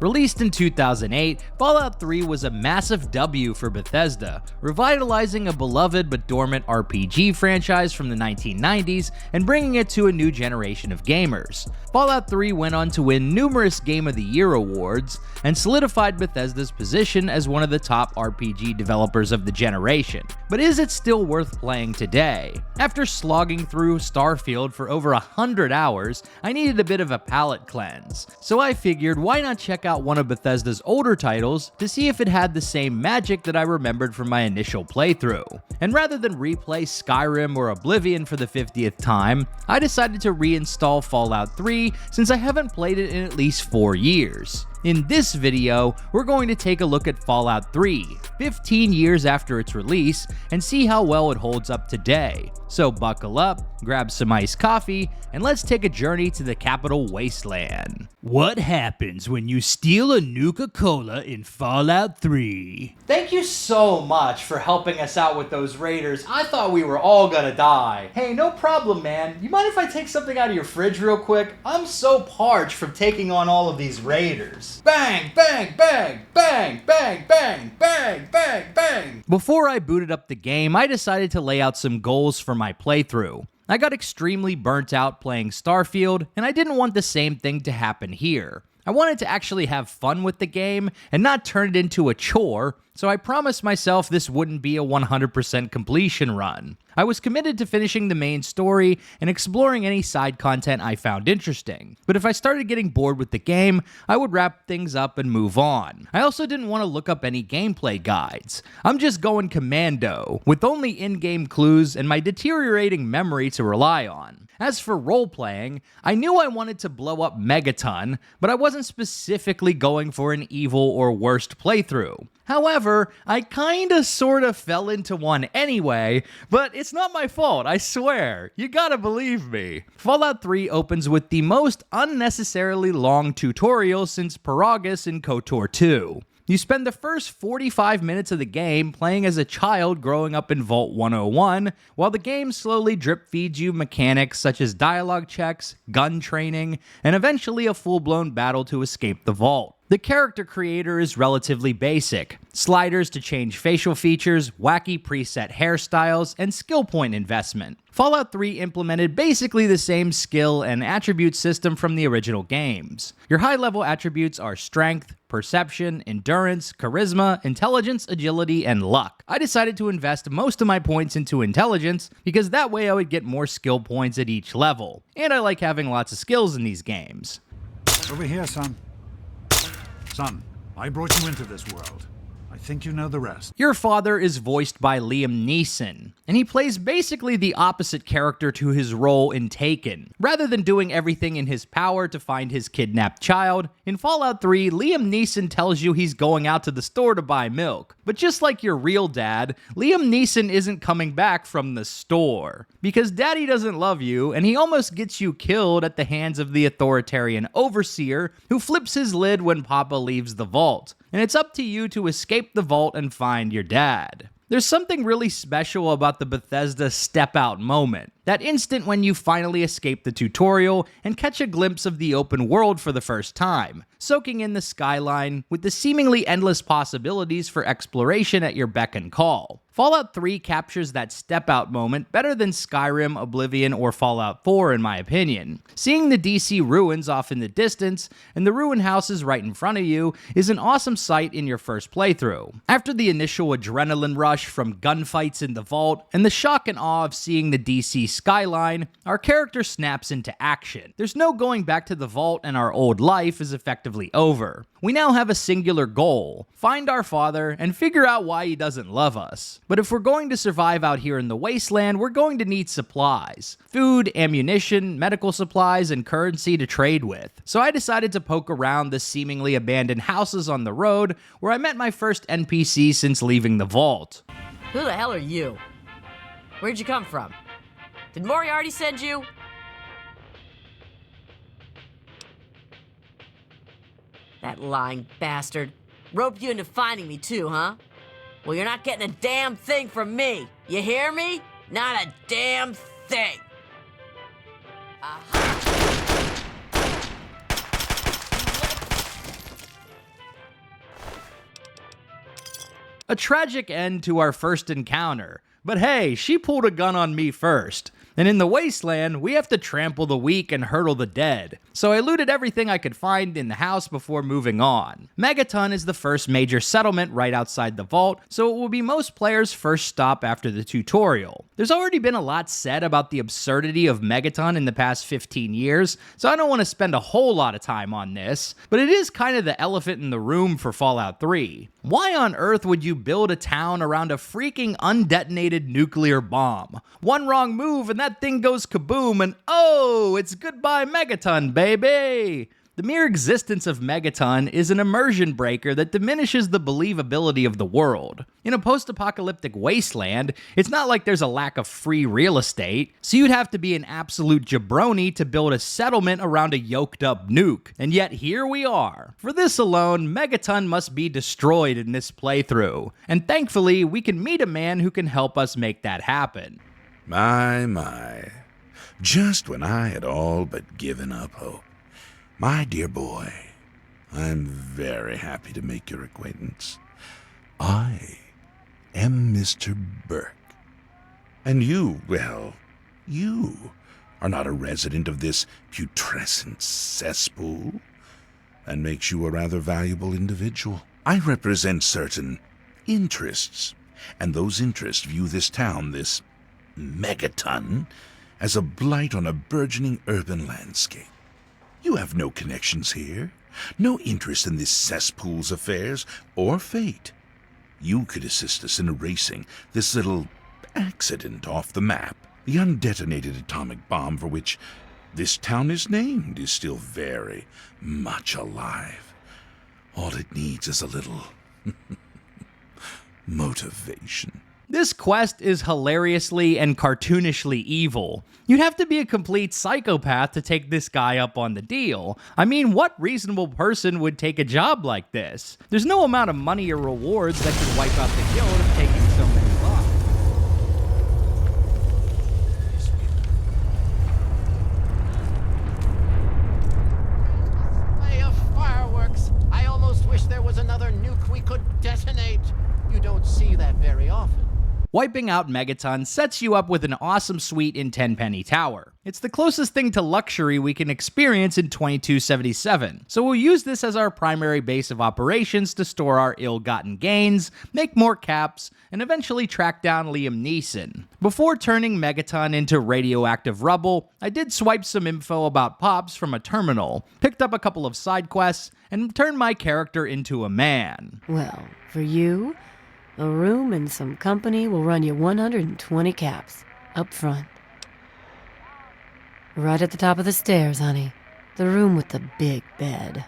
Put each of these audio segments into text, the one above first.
Released in 2008, Fallout 3 was a massive W for Bethesda, revitalizing a beloved but dormant RPG franchise from the 1990s and bringing it to a new generation of gamers. Fallout 3 went on to win numerous Game of the Year awards and solidified Bethesda's position as one of the top RPG developers of the generation. But is it still worth playing today? After slogging through Starfield for over 100 hours, I needed a bit of a palate cleanse. So I figured, why not check out one of Bethesda's older titles to see if it had the same magic that I remembered from my initial playthrough. And rather than replay Skyrim or Oblivion for the 50th time, I decided to reinstall Fallout 3 since I haven't played it in at least 4 years. In this video, we're going to take a look at Fallout 3, 15 years after its release, and see how well it holds up today. So buckle up, grab some iced coffee, and let's take a journey to the capital wasteland. What happens when you steal a Nuka-Cola in Fallout 3? Thank you so much for helping us out with those raiders. I thought we were all gonna die. Hey, no problem, man. You mind if I take something out of your fridge real quick? I'm so parched from taking on all of these raiders. Bang, bang, bang, bang, bang, bang, bang, bang, bang. Before I booted up the game, I decided to lay out some goals for my playthrough. I got extremely burnt out playing Starfield, and I didn't want the same thing to happen here. I wanted to actually have fun with the game and not turn it into a chore, so I promised myself this wouldn't be a 100% completion run. I was committed to finishing the main story and exploring any side content I found interesting, but if I started getting bored with the game, I would wrap things up and move on. I also didn't want to look up any gameplay guides. I'm just going commando, with only in-game clues and my deteriorating memory to rely on. As for role-playing, I knew I wanted to blow up Megaton, but I wasn't specifically going for an evil or worst playthrough. However, I kinda sorta fell into one anyway, but it's not my fault, I swear. You gotta believe me. Fallout 3 opens with the most unnecessarily long tutorial since Paragus in KOTOR 2. You spend the first 45 minutes of the game playing as a child growing up in Vault 101, while the game slowly drip feeds you mechanics such as dialogue checks, gun training, and eventually a full-blown battle to escape the vault. The character creator is relatively basic. Sliders to change facial features, wacky preset hairstyles, and skill point investment. Fallout 3 implemented basically the same skill and attribute system from the original games. Your high-level attributes are strength, perception, endurance, charisma, intelligence, agility, and luck. I decided to invest most of my points into intelligence because that way I would get more skill points at each level. And I like having lots of skills in these games. Over here, son. Son, I brought you into this world. I think you know the rest. Your father is voiced by Liam Neeson, and he plays basically the opposite character to his role in Taken. Rather than doing everything in his power to find his kidnapped child, in Fallout 3, Liam Neeson tells you he's going out to the store to buy milk. But just like your real dad, Liam Neeson isn't coming back from the store. Because daddy doesn't love you, and he almost gets you killed at the hands of the authoritarian overseer who flips his lid when Papa leaves the vault. And it's up to you to escape the vault and find your dad. There's something really special about the Bethesda step-out moment. That instant when you finally escape the tutorial and catch a glimpse of the open world for the first time, soaking in the skyline with the seemingly endless possibilities for exploration at your beck and call. Fallout 3 captures that step-out moment better than Skyrim, Oblivion, or Fallout 4 in my opinion. Seeing the DC ruins off in the distance and the ruin houses right in front of you is an awesome sight in your first playthrough. After the initial adrenaline rush from gunfights in the vault and the shock and awe of seeing the DC skyline, our character snaps into action. There's no going back to the vault and our old life is effectively over. We now have a singular goal: find our father and figure out why he doesn't love us. But if we're going to survive out here in the wasteland, we're going to need supplies. Food, ammunition, medical supplies, and currency to trade with. So I decided to poke around the seemingly abandoned houses on the road where I met my first NPC since leaving the vault. Who the hell are you? Where'd you come from? Did Moriarty send you? That lying bastard. Roped you into finding me too, huh? Well, you're not getting a damn thing from me. You hear me? Not a damn thing. A tragic end to our first encounter, but hey, she pulled a gun on me first. And in the wasteland, we have to trample the weak and hurdle the dead, so I looted everything I could find in the house before moving on. Megaton is the first major settlement right outside the vault, so it will be most players' first stop after the tutorial. There's already been a lot said about the absurdity of Megaton in the past 15 years, so I don't want to spend a whole lot of time on this, but it is kind of the elephant in the room for Fallout 3. Why on earth would you build a town around a freaking undetonated nuclear bomb? One wrong move and that thing goes kaboom and oh, it's goodbye Megaton, baby! The mere existence of Megaton is an immersion breaker that diminishes the believability of the world. In a post-apocalyptic wasteland, it's not like there's a lack of free real estate, so you'd have to be an absolute jabroni to build a settlement around a yoked-up nuke. And yet here we are. For this alone, Megaton must be destroyed in this playthrough. And thankfully, we can meet a man who can help us make that happen. My. Just when I had all but given up hope. My dear boy, I'm very happy to make your acquaintance. I am Mr. Burke. And you, well, you are not a resident of this putrescent cesspool. That makes you a rather valuable individual. I represent certain interests, and those interests view this town, this Megaton, as a blight on a burgeoning urban landscape. You have no connections here, no interest in this cesspool's affairs or fate. You could assist us in erasing this little accident off the map. The undetonated atomic bomb for which this town is named is still very much alive. All it needs is a little motivation. This quest is hilariously and cartoonishly evil. You'd have to be a complete psychopath to take this guy up on the deal. I mean, what reasonable person would take a job like this? There's no amount of money or rewards that can wipe out the guilt of taking so many lives. Display of fireworks. I almost wish there was another nuke we could detonate. You don't see that very often. Wiping out Megaton sets you up with an awesome suite in Tenpenny Tower. It's the closest thing to luxury we can experience in 2277, so we'll use this as our primary base of operations to store our ill-gotten gains, make more caps, and eventually track down Liam Neeson. Before turning Megaton into radioactive rubble, I did swipe some info about Pops from a terminal, picked up a couple of side quests, and turned my character into a man. Well, for you, a room and some company will run you 120 caps, up front. Right at the top of the stairs, honey. The room with the big bed.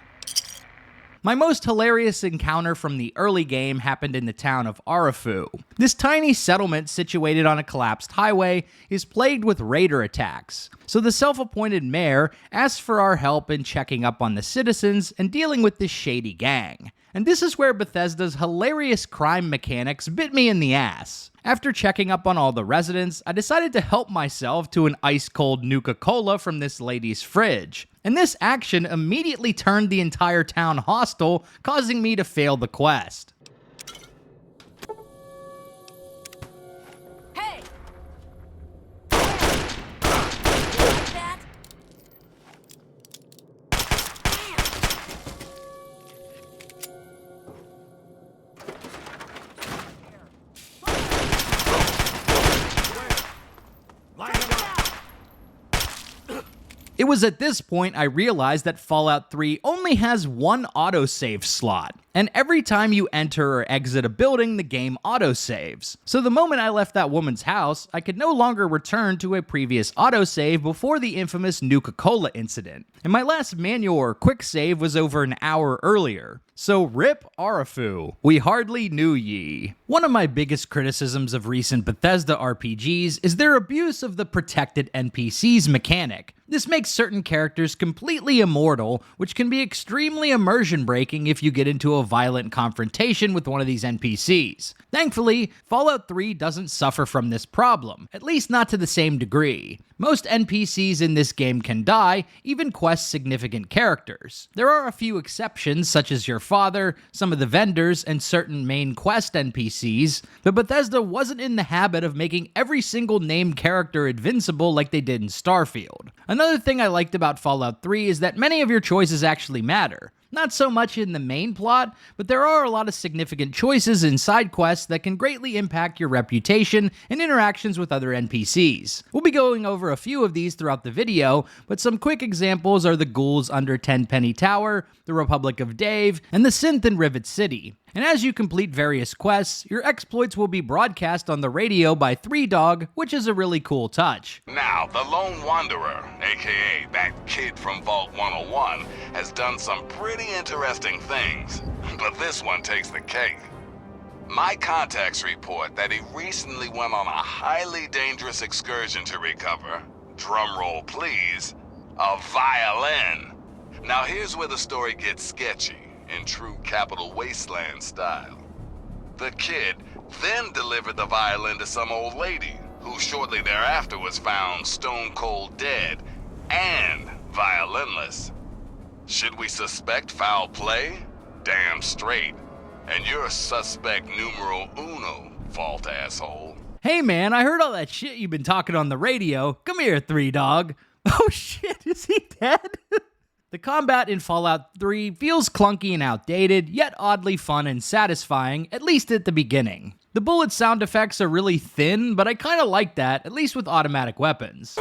My most hilarious encounter from the early game happened in the town of Arafu. This tiny settlement situated on a collapsed highway is plagued with raider attacks, so the self-appointed mayor asked for our help in checking up on the citizens and dealing with this shady gang. And this is where Bethesda's hilarious crime mechanics bit me in the ass. After checking up on all the residents, I decided to help myself to an ice-cold Nuka-Cola from this lady's fridge. And this action immediately turned the entire town hostile, causing me to fail the quest. Hey! You like that? It was at this point I realized that Fallout 3 only has one autosave slot, and every time you enter or exit a building, the game autosaves. So the moment I left that woman's house, I could no longer return to a previous autosave before the infamous Nuka-Cola incident, and my last manual or quick save was over an hour earlier. So rip Arafu, we hardly knew ye. One of my biggest criticisms of recent Bethesda RPGs is their abuse of the protected NPCs mechanic. This makes certain characters completely immortal, which can be extremely immersion breaking if you get into a violent confrontation with one of these NPCs. Thankfully, Fallout 3 doesn't suffer from this problem, at least not to the same degree. Most NPCs in this game can die, even quest significant characters. There are a few exceptions, such as your father, some of the vendors, and certain main quest NPCs, but Bethesda wasn't in the habit of making every single named character invincible like they did in Starfield. Another thing I liked about Fallout 3 is that many of your choices actually matter. Not so much in the main plot, but there are a lot of significant choices in side quests that can greatly impact your reputation and interactions with other NPCs. We'll be going over a few of these throughout the video, but some quick examples are the ghouls under Tenpenny Tower, the Republic of Dave, and the synth in Rivet City. And as you complete various quests, your exploits will be broadcast on the radio by 3Dog, which is a really cool touch. Now, the Lone Wanderer, aka that kid from Vault 101, has done some pretty interesting things, but this one takes the cake. My contacts report that he recently went on a highly dangerous excursion to recover, drumroll please, a violin. Now here's where the story gets sketchy, in true Capital Wasteland style. The kid then delivered the violin to some old lady, who shortly thereafter was found stone cold dead and violinless. Should we suspect foul play? Damn straight. And you're suspect numero uno, Vault asshole. Hey man, I heard all that shit you've been talking on the radio. Come here, 3Dog. Oh shit, is he dead? The combat in Fallout 3 feels clunky and outdated, yet oddly fun and satisfying, at least at the beginning. The bullet sound effects are really thin, but I kinda like that, at least with automatic weapons.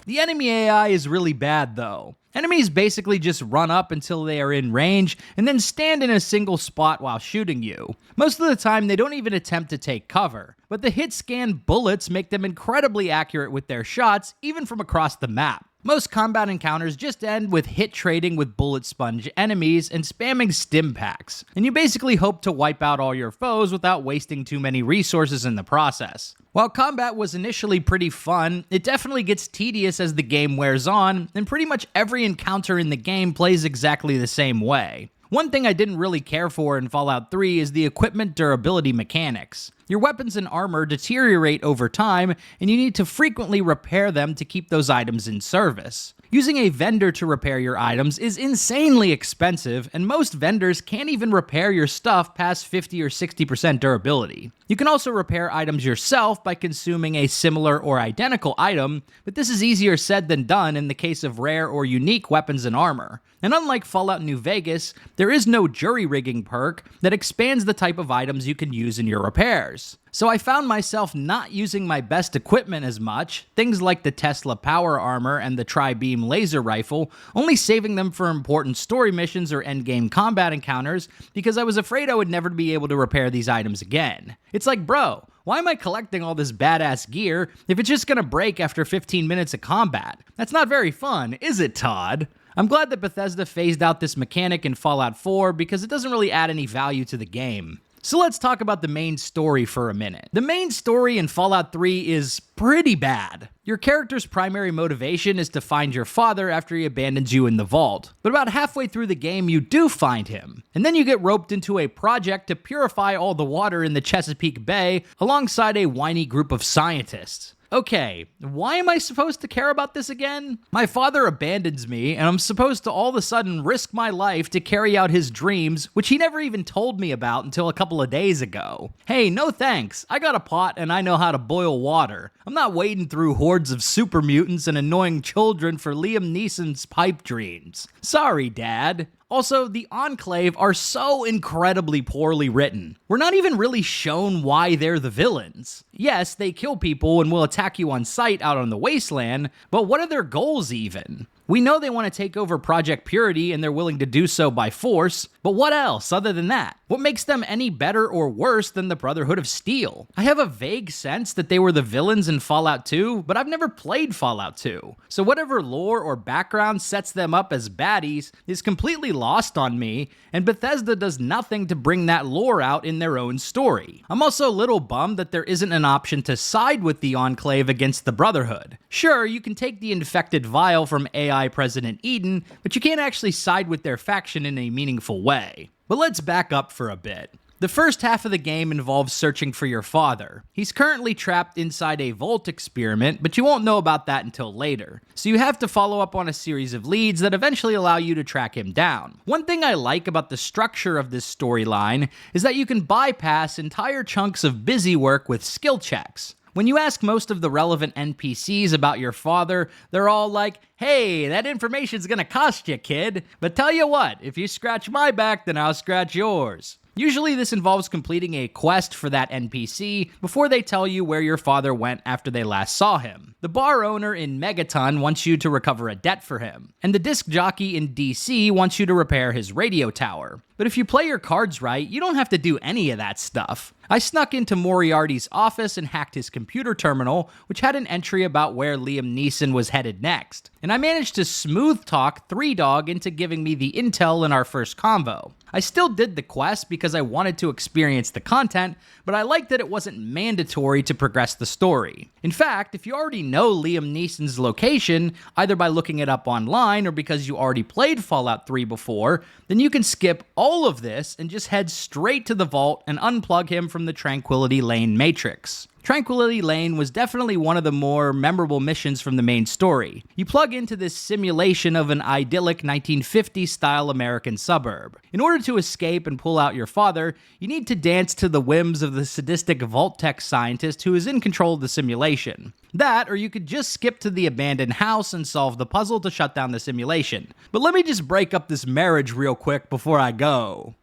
The enemy AI is really bad though. Enemies basically just run up until they are in range, and then stand in a single spot while shooting you. Most of the time, they don't even attempt to take cover, but the hit scan bullets make them incredibly accurate with their shots, even from across the map. Most combat encounters just end with hit trading with bullet sponge enemies and spamming stim packs, and you basically hope to wipe out all your foes without wasting too many resources in the process. While combat was initially pretty fun, it definitely gets tedious as the game wears on, and pretty much every encounter in the game plays exactly the same way. One thing I didn't really care for in Fallout 3 is the equipment durability mechanics. Your weapons and armor deteriorate over time, and you need to frequently repair them to keep those items in service. Using a vendor to repair your items is insanely expensive, and most vendors can't even repair your stuff past 50 or 60% durability. You can also repair items yourself by consuming a similar or identical item, but this is easier said than done in the case of rare or unique weapons and armor. And unlike Fallout New Vegas, there is no jury-rigging perk that expands the type of items you can use in your repairs. So I found myself not using my best equipment as much, things like the Tesla power armor and the tri-beam laser rifle, only saving them for important story missions or endgame combat encounters because I was afraid I would never be able to repair these items again. It's like, bro, why am I collecting all this badass gear if it's just gonna break after 15 minutes of combat? That's not very fun, is it, Todd? I'm glad that Bethesda phased out this mechanic in Fallout 4 because it doesn't really add any value to the game. So let's talk about the main story for a minute. The main story in Fallout 3 is pretty bad. Your character's primary motivation is to find your father after he abandons you in the vault. But about halfway through the game, you do find him. And then you get roped into a project to purify all the water in the Chesapeake Bay alongside a whiny group of scientists. Okay, why am I supposed to care about this again? My father abandons me, and I'm supposed to all of a sudden risk my life to carry out his dreams, which he never even told me about until a couple of days ago. Hey, no thanks. I got a pot and I know how to boil water. I'm not wading through hordes of super mutants and annoying children for Liam Neeson's pipe dreams. Sorry, Dad. Also, the Enclave are so incredibly poorly written. We're not even really shown why they're the villains. Yes, they kill people and will attack you on sight out on the wasteland, but what are their goals even? We know they want to take over Project Purity and they're willing to do so by force, but what else other than that? What makes them any better or worse than the Brotherhood of Steel? I have a vague sense that they were the villains in Fallout 2, but I've never played Fallout 2. So whatever lore or background sets them up as baddies is completely lost on me, and Bethesda does nothing to bring that lore out in their own story. I'm also a little bummed that there isn't an option to side with the Enclave against the Brotherhood. Sure, you can take the infected vial from AI President Eden, but you can't actually side with their faction in a meaningful way. But let's back up for a bit. The first half of the game involves searching for your father. He's currently trapped inside a vault experiment, but you won't know about that until later. So you have to follow up on a series of leads that eventually allow you to track him down. One thing I like about the structure of this storyline is that you can bypass entire chunks of busy work with skill checks. When you ask most of the relevant NPCs about your father, they're all like, hey, that information's gonna cost you, kid. But tell you what, if you scratch my back, then I'll scratch yours. Usually this involves completing a quest for that NPC before they tell you where your father went after they last saw him. The bar owner in Megaton wants you to recover a debt for him, and the disc jockey in DC wants you to repair his radio tower. But if you play your cards right, you don't have to do any of that stuff. I snuck into Moriarty's office and hacked his computer terminal, which had an entry about where Liam Neeson was headed next. And I managed to smooth talk Three Dog into giving me the intel in our first convo. I still did the quest because I wanted to experience the content, but I liked that it wasn't mandatory to progress the story. In fact, if you already know Liam Neeson's location, either by looking it up online or because you already played Fallout 3 before, then you can skip all of this and just head straight to the vault and unplug him from the Tranquility Lane Matrix. Tranquility Lane was definitely one of the more memorable missions from the main story. You plug into this simulation of an idyllic 1950s-style American suburb. In order to escape and pull out your father, you need to dance to the whims of the sadistic Vault-Tec scientist who is in control of the simulation. That, or you could just skip to the abandoned house and solve the puzzle to shut down the simulation. But let me just break up this marriage real quick before I go.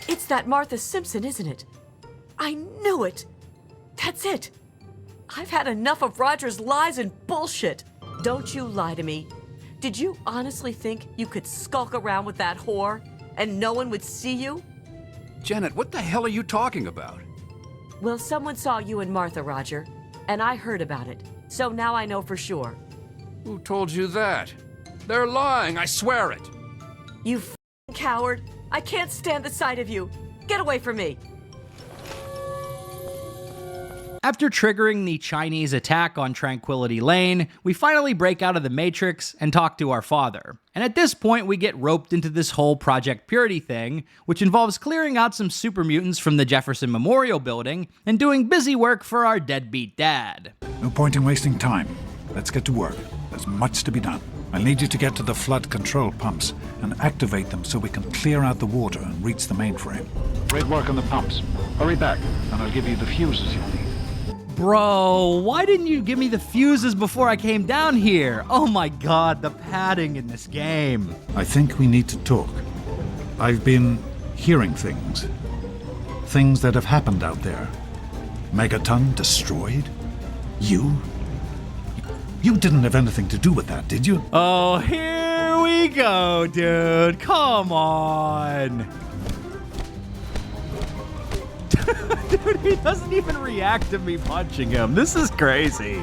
It's that Martha Simpson, isn't it? I knew it! That's it! I've had enough of Roger's lies and bullshit! Don't you lie to me. Did you honestly think you could skulk around with that whore and no one would see you? Janet, what the hell are you talking about? Well, someone saw you and Martha, Roger, and I heard about it. So now I know for sure. Who told you that? They're lying, I swear it! You f***ing coward! I can't stand the sight of you! Get away from me! After triggering the Chinese attack on Tranquility Lane, we finally break out of the Matrix and talk to our father. And at this point, we get roped into this whole Project Purity thing, which involves clearing out some super mutants from the Jefferson Memorial Building and doing busy work for our deadbeat dad. No point in wasting time. Let's get to work. There's much to be done. I need you to get to the flood control pumps and activate them so we can clear out the water and reach the mainframe. Great work on the pumps. Hurry back, and I'll give you the fuses you'll need. Bro, why didn't you give me the fuses before I came down here? Oh my god, the padding in this game. I think we need to talk. I've been hearing things. Things that have happened out there. Megaton destroyed? You didn't have anything to do with that, did you? Oh, here we go, dude. Come on. Dude, he doesn't even react to me punching him. This is crazy.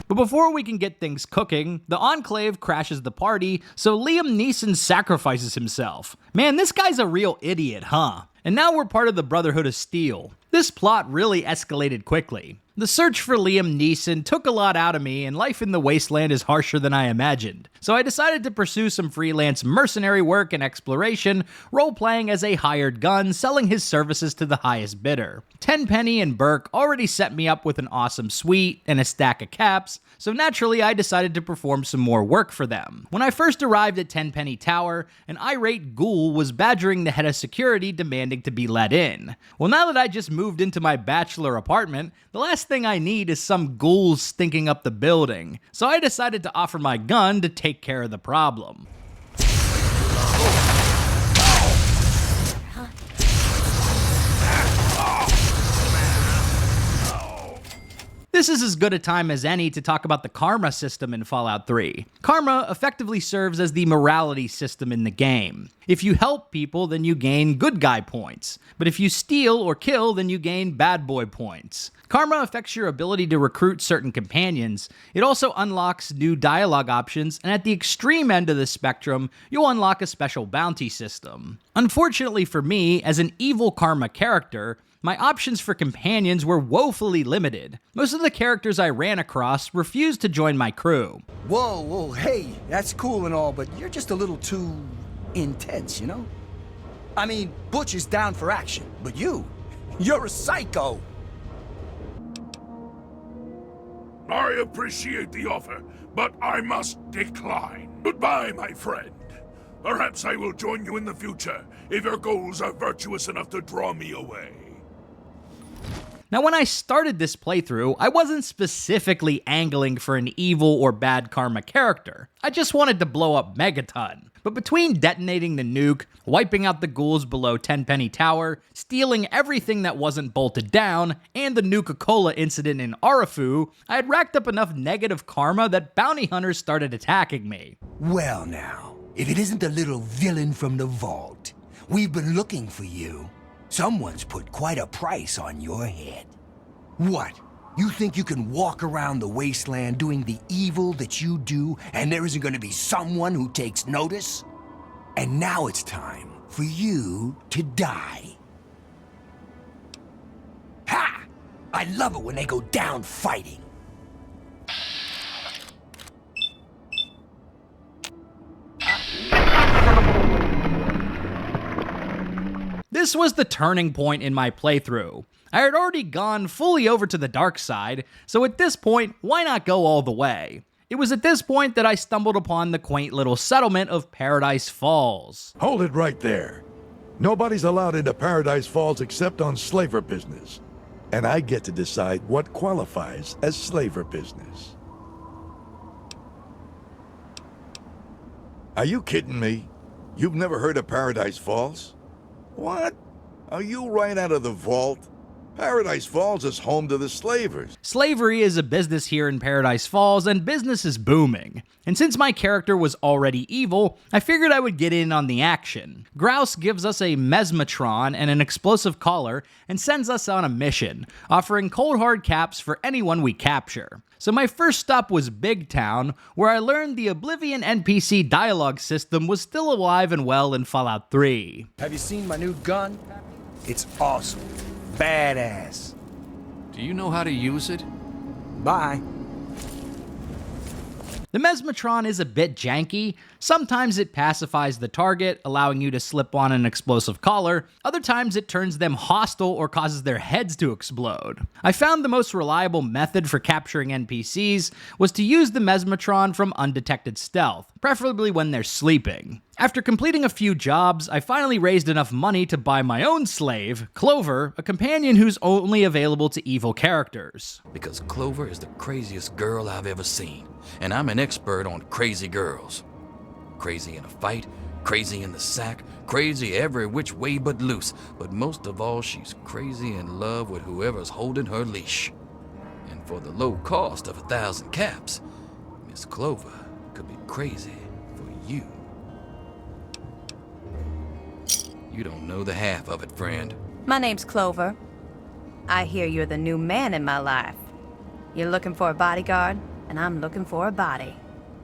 But before we can get things cooking, the Enclave crashes the party, so Liam Neeson sacrifices himself. Man, this guy's a real idiot, huh? And now we're part of the Brotherhood of Steel. This plot really escalated quickly. The search for Liam Neeson took a lot out of me, and life in the wasteland is harsher than I imagined. So I decided to pursue some freelance mercenary work and exploration, role-playing as a hired gun, selling his services to the highest bidder. Tenpenny and Burke already set me up with an awesome suite and a stack of caps, so naturally I decided to perform some more work for them. When I first arrived at Tenpenny Tower, an irate ghoul was badgering the head of security demanding to be let in. Well, now that I just moved into my bachelor apartment, the last thing I need is some ghouls stinking up the building, so I decided to offer my gun to take care of the problem. This is as good a time as any to talk about the karma system in Fallout 3. Karma effectively serves as the morality system in the game. If you help people, then you gain good guy points. But if you steal or kill, then you gain bad boy points. Karma affects your ability to recruit certain companions. It also unlocks new dialogue options, and at the extreme end of the spectrum, you'll unlock a special bounty system. Unfortunately for me, as an evil karma character, my options for companions were woefully limited. Most of the characters I ran across refused to join my crew. Whoa, hey, that's cool and all, but you're just a little too intense, you know? I mean, Butch is down for action, but you're a psycho. I appreciate the offer, but I must decline. Goodbye, my friend. Perhaps I will join you in the future if your goals are virtuous enough to draw me away. Now, when I started this playthrough, I wasn't specifically angling for an evil or bad karma character. I just wanted to blow up Megaton. But between detonating the nuke, wiping out the ghouls below Tenpenny Tower, stealing everything that wasn't bolted down, and the Nuka-Cola incident in Arafu, I had racked up enough negative karma that bounty hunters started attacking me. Well now, if it isn't the little villain from the vault, we've been looking for you. Someone's put quite a price on your head. What? You think you can walk around the wasteland doing the evil that you do, and there isn't going to be someone who takes notice? And now it's time for you to die. Ha! I love it when they go down fighting. This was the turning point in my playthrough. I had already gone fully over to the dark side, so at this point, why not go all the way? It was at this point that I stumbled upon the quaint little settlement of Paradise Falls. Hold it right there. Nobody's allowed into Paradise Falls except on slaver business. And I get to decide what qualifies as slaver business. Are you kidding me? You've never heard of Paradise Falls? What? Are you right out of the vault? Paradise Falls is home to the slavers. Slavery is a business here in Paradise Falls, and business is booming. And since my character was already evil, I figured I would get in on the action. Grouse gives us a mesmetron and an explosive collar and sends us on a mission, offering cold hard caps for anyone we capture. So my first stop was Big Town, where I learned the Oblivion NPC dialogue system was still alive and well in Fallout 3. Have you seen my new gun? It's awesome. Badass. Do you know how to use it? Bye. The mesmetron is a bit janky. Sometimes it pacifies the target, allowing you to slip on an explosive collar. Other times it turns them hostile or causes their heads to explode. I found the most reliable method for capturing NPCs was to use the mesmetron from undetected stealth, preferably when they're sleeping. After completing a few jobs, I finally raised enough money to buy my own slave, Clover, a companion who's only available to evil characters. Because Clover is the craziest girl I've ever seen, and I'm an expert on crazy girls. Crazy in a fight, crazy in the sack, crazy every which way but loose, but most of all she's crazy in love with whoever's holding her leash. And for the low cost of 1,000 caps, Miss Clover could be crazy for you. You don't know the half of it, friend. My name's Clover. I hear you're the new man in my life. You're looking for a bodyguard, and I'm looking for a body.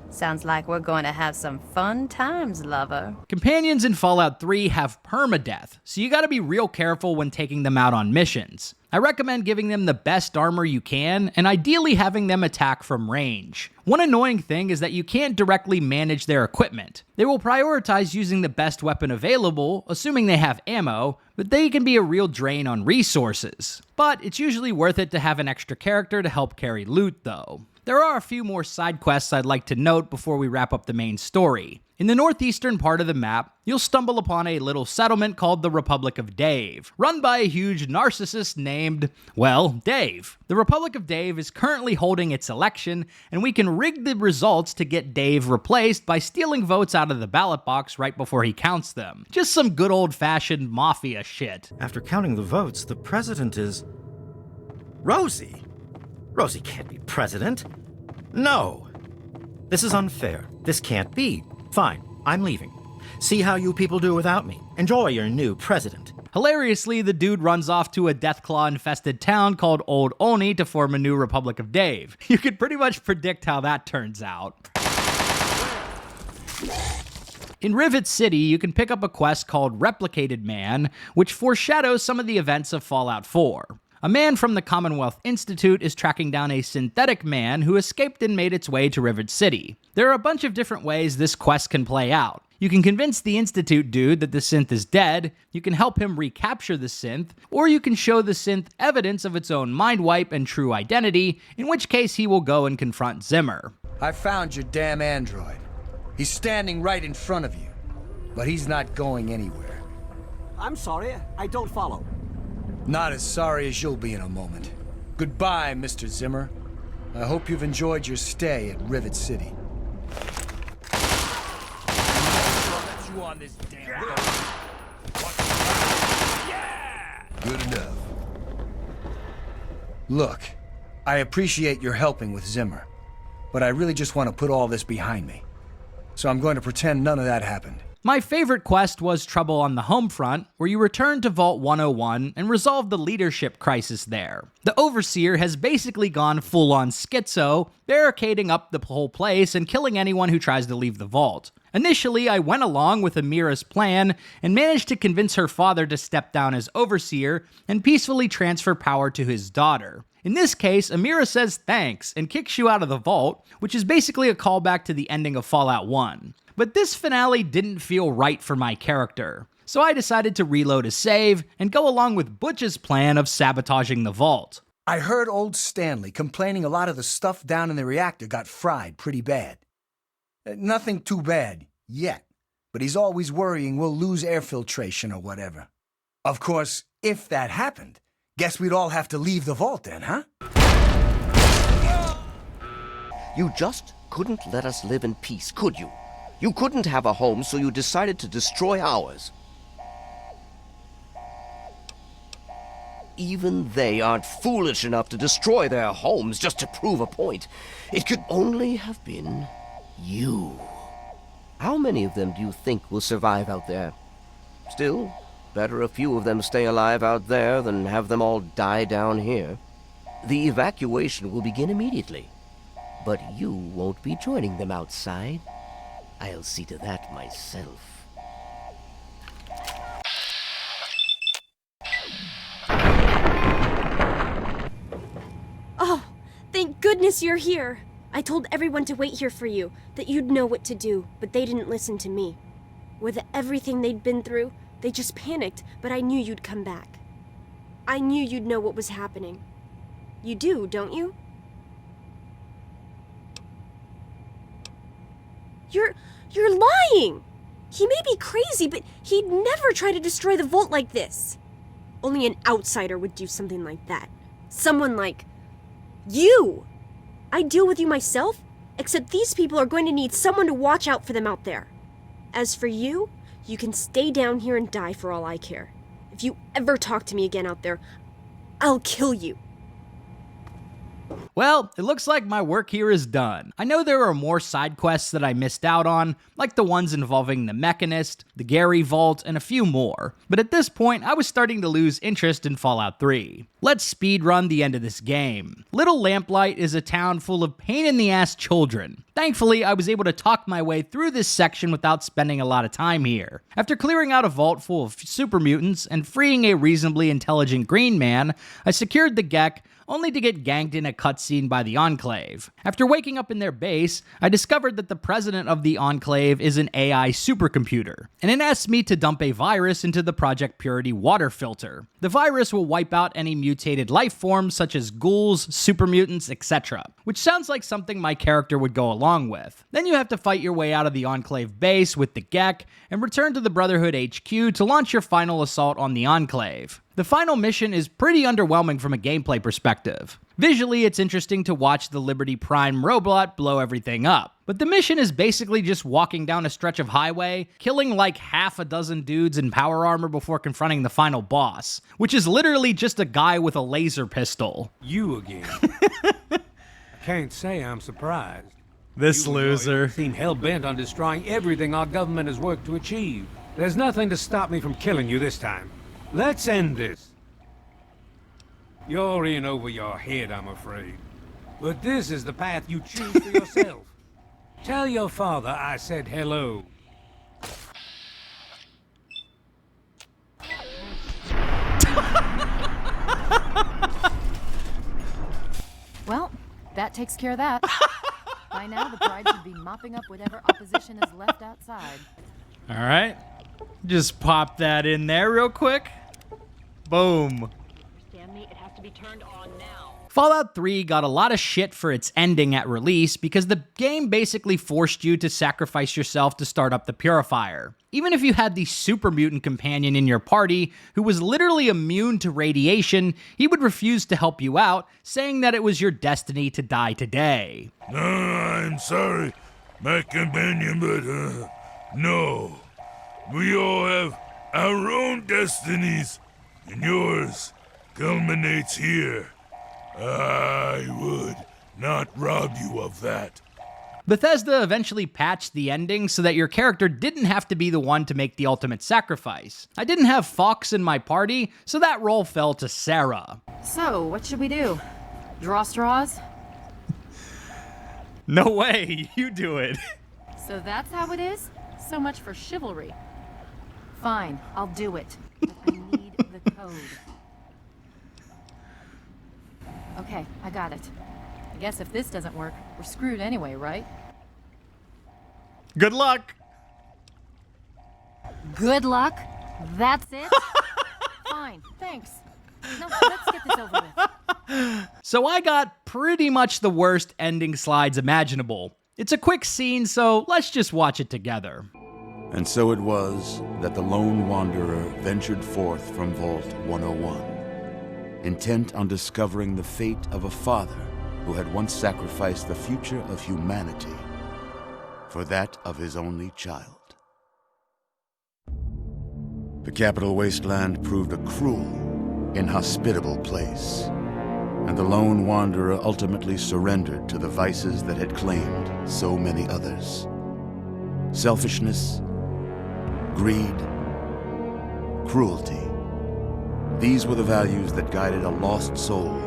Sounds like we're going to have some fun times, lover. Companions in Fallout 3 have permadeath, so you gotta be real careful when taking them out on missions. I recommend giving them the best armor you can, and ideally having them attack from range. One annoying thing is that you can't directly manage their equipment. They will prioritize using the best weapon available, assuming they have ammo, but they can be a real drain on resources. But it's usually worth it to have an extra character to help carry loot, though. There are a few more side quests I'd like to note before we wrap up the main story. In the northeastern part of the map, you'll stumble upon a little settlement called the Republic of Dave, run by a huge narcissist named, well, Dave. The Republic of Dave is currently holding its election, and we can rig the results to get Dave replaced by stealing votes out of the ballot box right before he counts them. Just some good old-fashioned mafia shit. After counting the votes, the president is... Rosie! Rosie can't be president. No. This is unfair. This can't be. Fine, I'm leaving. See how you people do without me. Enjoy your new president. Hilariously, the dude runs off to a Deathclaw-infested town called Old Oni to form a new Republic of Dave. You could pretty much predict how that turns out. In Rivet City, you can pick up a quest called Replicated Man, which foreshadows some of the events of Fallout 4. A man from the Commonwealth Institute is tracking down a synthetic man who escaped and made its way to Rivet City. There are a bunch of different ways this quest can play out. You can convince the Institute dude that the synth is dead, you can help him recapture the synth, or you can show the synth evidence of its own mind wipe and true identity, in which case he will go and confront Zimmer. I found your damn android. He's standing right in front of you, but he's not going anywhere. I'm sorry, I don't follow. Not as sorry as you'll be in a moment. Goodbye, Mr. Zimmer. I hope you've enjoyed your stay at Rivet City. You on this damn Good enough. Look, I appreciate your helping with Zimmer, but I really just want to put all this behind me. So I'm going to pretend none of that happened. My favorite quest was Trouble on the Home Front, where you return to Vault 101 and resolve the leadership crisis there. The Overseer has basically gone full-on schizo, barricading up the whole place and killing anyone who tries to leave the vault. Initially, I went along with Amira's plan and managed to convince her father to step down as Overseer and peacefully transfer power to his daughter. In this case, Amira says thanks and kicks you out of the vault, which is basically a callback to the ending of Fallout 1. But this finale didn't feel right for my character, so I decided to reload a save and go along with Butch's plan of sabotaging the vault. I heard old Stanley complaining a lot of the stuff down in the reactor got fried pretty bad. Nothing too bad, yet, but he's always worrying we'll lose air filtration or whatever. Of course, if that happened, guess we'd all have to leave the vault then, huh? You just couldn't let us live in peace, could you? You couldn't have a home, so you decided to destroy ours. Even they aren't foolish enough to destroy their homes just to prove a point. It could only have been you. How many of them do you think will survive out there? Still, better a few of them stay alive out there than have them all die down here. The evacuation will begin immediately, but you won't be joining them outside. I'll see to that myself. Oh, thank goodness you're here. I told everyone to wait here for you, that you'd know what to do, but they didn't listen to me. With everything they'd been through, they just panicked, but I knew you'd come back. I knew you'd know what was happening. You do, don't you? You're lying! He may be crazy, but he'd never try to destroy the vault like this. Only an outsider would do something like that. Someone like you! I deal with you myself, except these people are going to need someone to watch out for them out there. As for you, you can stay down here and die for all I care. If you ever talk to me again out there, I'll kill you. Well, it looks like my work here is done. I know there are more side quests that I missed out on, like the ones involving the Mechanist, the Gary Vault, and a few more, but at this point I was starting to lose interest in Fallout 3. Let's speedrun the end of this game. Little Lamplight is a town full of pain-in-the-ass children. Thankfully, I was able to talk my way through this section without spending a lot of time here. After clearing out a vault full of super mutants and freeing a reasonably intelligent green man, I secured the Gek, only to get ganked in a cutscene by the Enclave. After waking up in their base, I discovered that the president of the Enclave is an AI supercomputer, and it asks me to dump a virus into the Project Purity water filter. The virus will wipe out any mutated life forms such as ghouls, super mutants, etc., which sounds like something my character would go along with. Then you have to fight your way out of the Enclave base with the Gek and return to the Brotherhood HQ to launch your final assault on the Enclave. The final mission is pretty underwhelming from a gameplay perspective. Visually, it's interesting to watch the Liberty Prime robot blow everything up, but the mission is basically just walking down a stretch of highway, killing like half a dozen dudes in power armor before confronting the final boss, which is literally just a guy with a laser pistol. You again. I can't say I'm surprised. This loser seem hell-bent on destroying everything our government has worked to achieve. There's nothing to stop me from killing you this time. Let's end this. You're in over your head, I'm afraid. But this is the path you choose for yourself. Tell your father I said hello. Well, that takes care of that. By now, the bride should be mopping up whatever opposition is left outside. All right. Just pop that in there real quick. Boom. Fallout 3 got a lot of shit for its ending at release because the game basically forced you to sacrifice yourself to start up the purifier. Even if you had the super mutant companion in your party who was literally immune to radiation, he would refuse to help you out, saying that it was your destiny to die today. I'm sorry, my companion, but no. We all have our own destinies, and yours culminates here. I would not rob you of that. Bethesda eventually patched the ending so that your character didn't have to be the one to make the ultimate sacrifice. I didn't have Fox in my party, so that role fell to Sarah. So, what should we do? Draw straws? No way, you do it. So that's how it is? So much for chivalry. Fine, I'll do it. But I need the code. Okay, I got it. I guess if this doesn't work, we're screwed anyway, right? Good luck! Good luck? That's it? Fine, thanks. No, let's get this over with. So I got pretty much the worst ending slides imaginable. It's a quick scene, so let's just watch it together. And so it was that the lone wanderer ventured forth from Vault 101. Intent on discovering the fate of a father who had once sacrificed the future of humanity for that of his only child. The capital wasteland proved a cruel, inhospitable place, and the lone wanderer ultimately surrendered to the vices that had claimed so many others. Selfishness, greed, cruelty. These were the values that guided a lost soul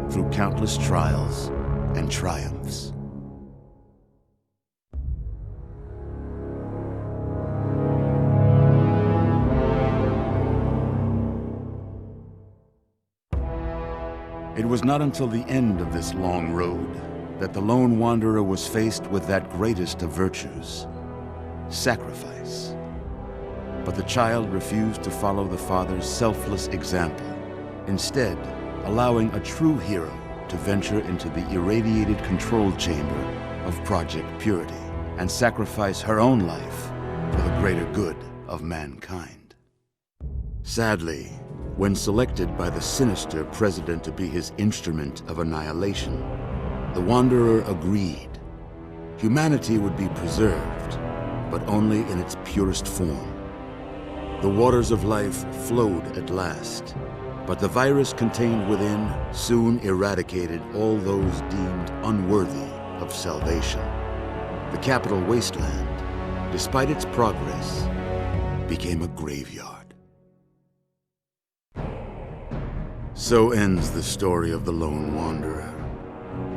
through countless trials and triumphs. It was not until the end of this long road that the lone wanderer was faced with that greatest of virtues, sacrifice. But the child refused to follow the father's selfless example, instead allowing a true hero to venture into the irradiated control chamber of Project Purity and sacrifice her own life for the greater good of mankind. Sadly, when selected by the sinister president to be his instrument of annihilation, the Wanderer agreed. Humanity would be preserved, but only in its purest form. The waters of life flowed at last, but the virus contained within soon eradicated all those deemed unworthy of salvation. The capital wasteland, despite its progress, became a graveyard. So ends the story of the lone wanderer,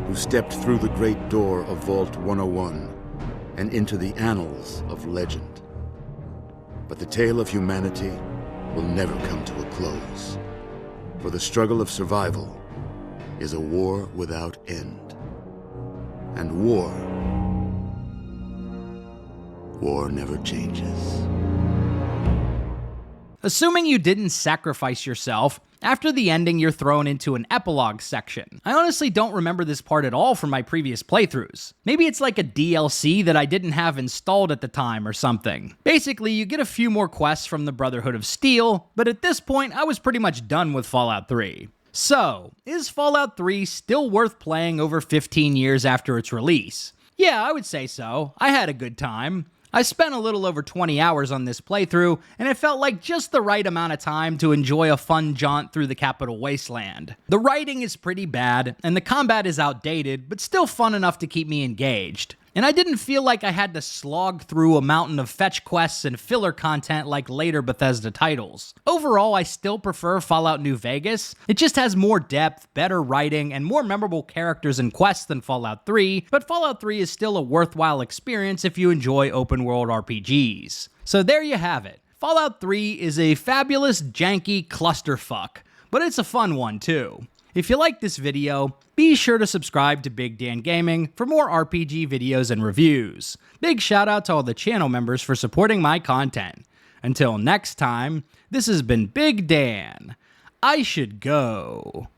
who stepped through the great door of Vault 101 and into the annals of legend. But the tale of humanity will never come to a close, for the struggle of survival is a war without end. And war never changes. Assuming you didn't sacrifice yourself, after the ending you're thrown into an epilogue section. I honestly don't remember this part at all from my previous playthroughs. Maybe it's like a DLC that I didn't have installed at the time or something. Basically, you get a few more quests from the Brotherhood of Steel, but at this point I was pretty much done with Fallout 3. So, is Fallout 3 still worth playing over 15 years after its release? Yeah, I would say so. I had a good time. I spent a little over 20 hours on this playthrough, and it felt like just the right amount of time to enjoy a fun jaunt through the capital wasteland. The writing is pretty bad, and the combat is outdated, but still fun enough to keep me engaged. And I didn't feel like I had to slog through a mountain of fetch quests and filler content like later Bethesda titles. Overall, I still prefer Fallout New Vegas. It just has more depth, better writing, and more memorable characters and quests than Fallout 3, but Fallout 3 is still a worthwhile experience if you enjoy open-world RPGs. So there you have it. Fallout 3 is a fabulous, janky clusterfuck, but it's a fun one too. If you like this video, be Be sure to subscribe to Big Dan Gaming for more RPG videos and reviews. Big shout out to all the channel members for supporting my content. Until next time, this has been Big Dan. I should go.